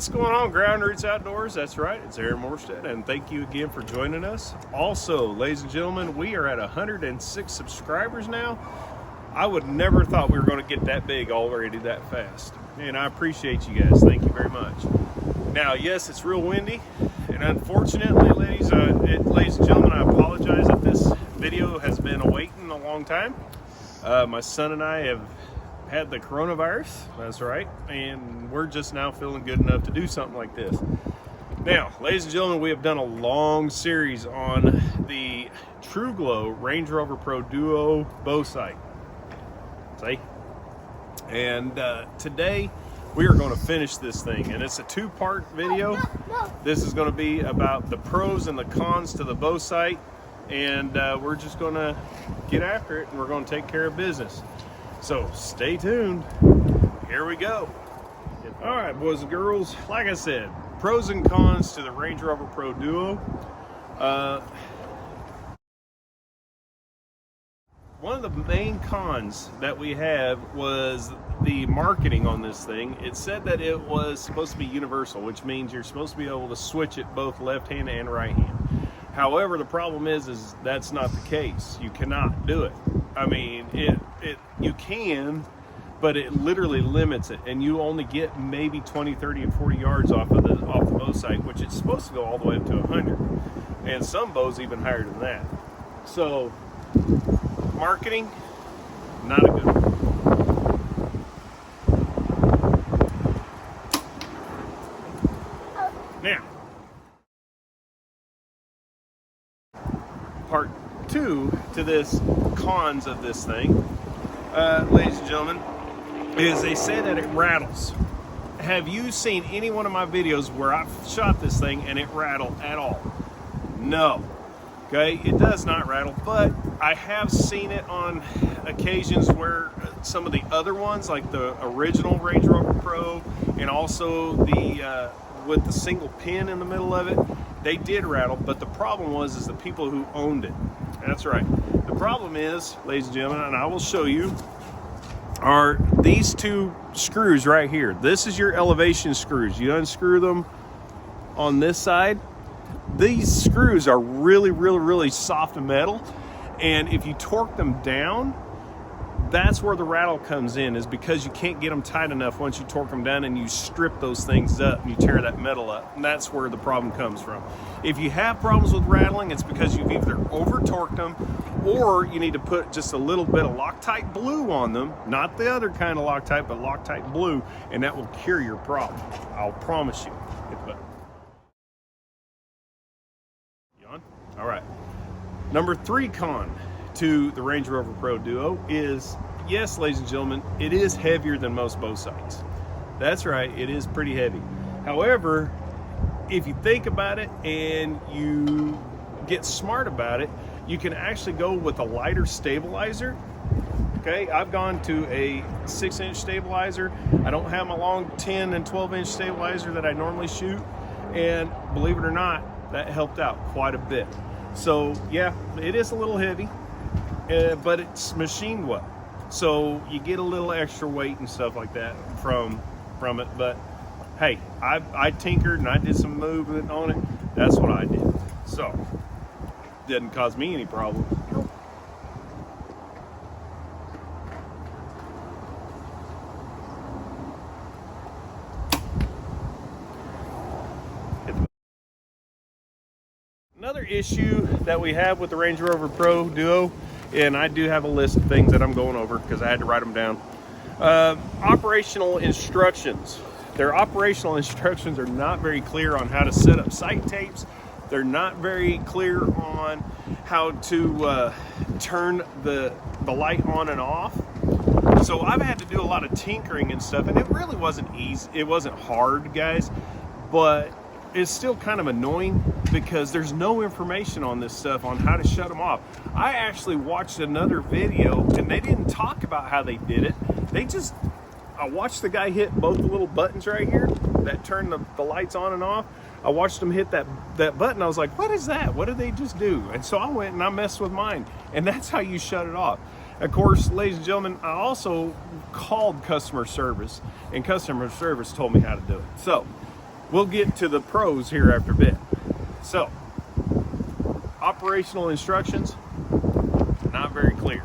What's going on, Ground Roots Outdoors? That's right, it's Aaron Morstead, and thank you again for joining us. Also, ladies and gentlemen, we are at 106 subscribers now. I would never thought we were going to get that big already that fast, and I appreciate you guys. Thank you very much. Now, yes, it's real windy, and unfortunately, ladies and gentlemen, I apologize if this video has been awaiting a long time. My son and I have had the coronavirus, that's right, and we're just now feeling good enough to do something like this. Now, ladies and gentlemen, we have done a long series on the Truglo Range Rover Pro Duo bow sight. See? And today we are going to finish this thing, and it's a two-part video. This is going to be about the pros and the cons to the bow sight, and we're just going to get after it, and we're going to take care of business. So stay tuned. Here we go. All right, boys and girls, like I said, pros and cons to the Range Rover Pro Duo. One of the main cons that we have was the marketing on this thing. It said that it was supposed to be universal, which means you're supposed to be able to switch it both left hand and right hand. However, the problem is that's not the case. You cannot do it. I mean, you can, but it literally limits it, and you only get maybe 20, 30, and 40 yards off the bow sight, which it's supposed to go all the way up to 100, and some bows even higher than that. So, marketing, not a good one. Now, part two to this cons of this thing, ladies and gentlemen, is they say that it rattles. Have you seen any one of my videos where I've shot this thing and it rattled at all? No. Okay, it does not rattle, but I have seen it on occasions where some of the other ones, like the original Range Rover Pro, and also the with the single pin in the middle of it, they did rattle. But the problem is the people who owned it. That's right. The problem is, ladies and gentlemen, and I will show you, are these two screws right here. This is your elevation screws. You unscrew them on this side. These screws are really soft and metal, and if you torque them down, that's where the rattle comes in, is because you can't get them tight enough once you torque them down and you strip those things up and you tear that metal up, and that's where the problem comes from. If you have problems with rattling, it's because you've either over torqued them, or you need to put just a little bit of Loctite blue on them, not the other kind of Loctite, but Loctite blue, and that will cure your problem. I'll promise you. You on? All right. Number three con to the Range Rover Pro Duo is, yes, ladies and gentlemen, it is heavier than most bow sights. That's right, it is pretty heavy. However, if you think about it and you get smart about it, you can actually go with a lighter stabilizer. Okay, I've gone to a 6-inch stabilizer. I don't have my long 10 and 12-inch stabilizer that I normally shoot, and believe it or not, that helped out quite a bit. So yeah, it is a little heavy, but it's machined well, so you get a little extra weight and stuff like that from it. But hey, I tinkered and I did some movement on it. That's what I did, so didn't cause me any problem. Another issue that we have with the Range Rover Pro Duo, and I do have a list of things that I'm going over because I had to write them down. Operational instructions. Their operational instructions are not very clear on how to set up sight tapes. They're not very clear on how to turn the light on and off. So I've had to do a lot of tinkering and stuff, and it really wasn't easy. It wasn't hard, guys, but it's still kind of annoying because there's no information on this stuff on how to shut them off. I actually watched another video and they didn't talk about how they did it. I watched the guy hit both the little buttons right here that turn the lights on and off. I watched him hit that button. I was like, what is that? What did they just do? And so I went and I messed with mine, and that's how you shut it off. Of course, ladies and gentlemen, I also called customer service, and customer service told me how to do it. So we'll get to the pros here after a bit. So, operational instructions, not very clear.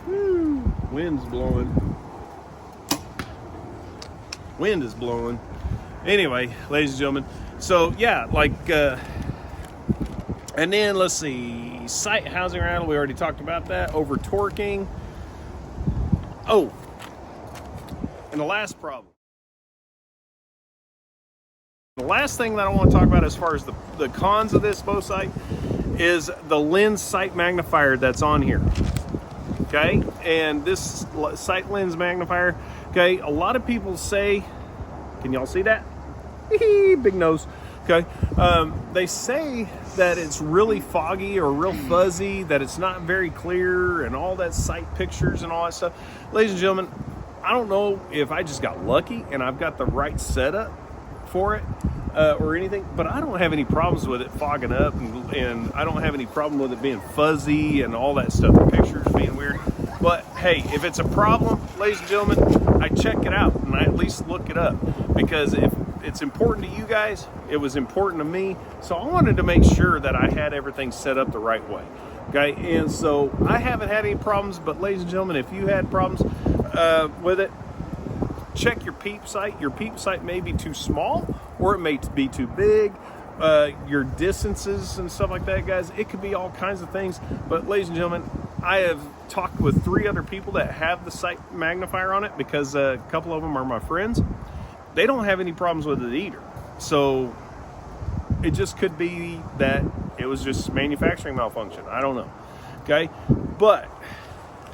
Woo, wind's blowing. Wind is blowing. Anyway, ladies and gentlemen, so yeah, like, and then let's see, sight housing rattle, we already talked about that. Over torquing. Oh, and the last problem. The last thing that I want to talk about as far as the cons of this bow sight is the lens sight magnifier that's on here. Okay, and this sight lens magnifier, okay, a lot of people say, can y'all see that? Big nose. Okay, they say that it's really foggy or real fuzzy, that it's not very clear, and all that sight pictures and all that stuff. Ladies and gentlemen, I don't know if I just got lucky and I've got the right setup for it or anything, but I don't have any problems with it fogging up, and I don't have any problem with it being fuzzy and all that stuff, the pictures being weird. But hey, if it's a problem, ladies and gentlemen, I check it out and I at least look it up, because if it's important to you guys, it was important to me, so I wanted to make sure that I had everything set up the right way. Okay, and so I haven't had any problems, but ladies and gentlemen, if you had problems with it, check your peep sight. Your peep sight may be too small, or it may be too big. Your distances and stuff like that, guys, it could be all kinds of things. But ladies and gentlemen, I have talked with 3 other people that have the sight magnifier on it, because a couple of them are my friends. They don't have any problems with it either. So it just could be that it was just manufacturing malfunction. I don't know. Okay, but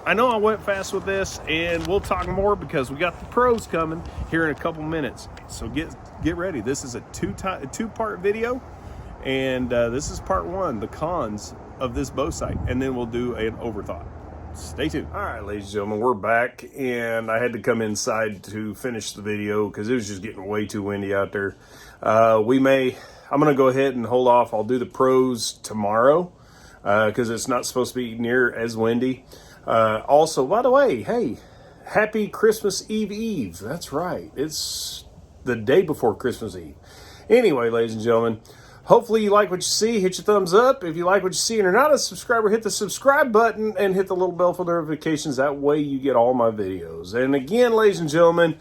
I know I went fast with this, and we'll talk more because we got the pros coming here in a couple minutes. So get ready. This is a two-part video, and this is part 1, the cons of this bow sight, and then we'll do an overthought. Stay tuned. All right, ladies and gentlemen, we're back, and I had to come inside to finish the video because it was just getting way too windy out there. I'm going to go ahead and hold off. I'll do the pros tomorrow because it's not supposed to be near as windy. Also, by the way, hey, happy Christmas Eve. That's right. It's the day before Christmas Eve. Anyway, ladies and gentlemen, hopefully you like what you see. Hit your thumbs up. If you like what you see and are not a subscriber, hit the subscribe button and hit the little bell for notifications. That way you get all my videos. And again, ladies and gentlemen,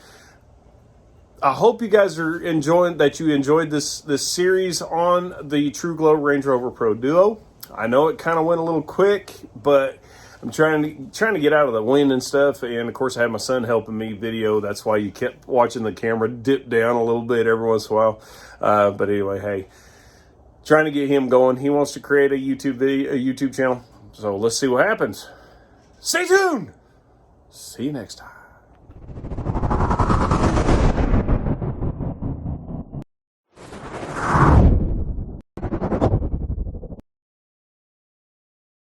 I hope you guys are enjoyed this series on the Truglo Range Rover Pro Duo. I know it kind of went a little quick, but I'm trying to get out of the wind and stuff. And of course I had my son helping me video. That's why you kept watching the camera dip down a little bit every once in a while. But anyway, hey, trying to get him going. He wants to create a YouTube channel. So let's see what happens. Stay tuned. See you next time.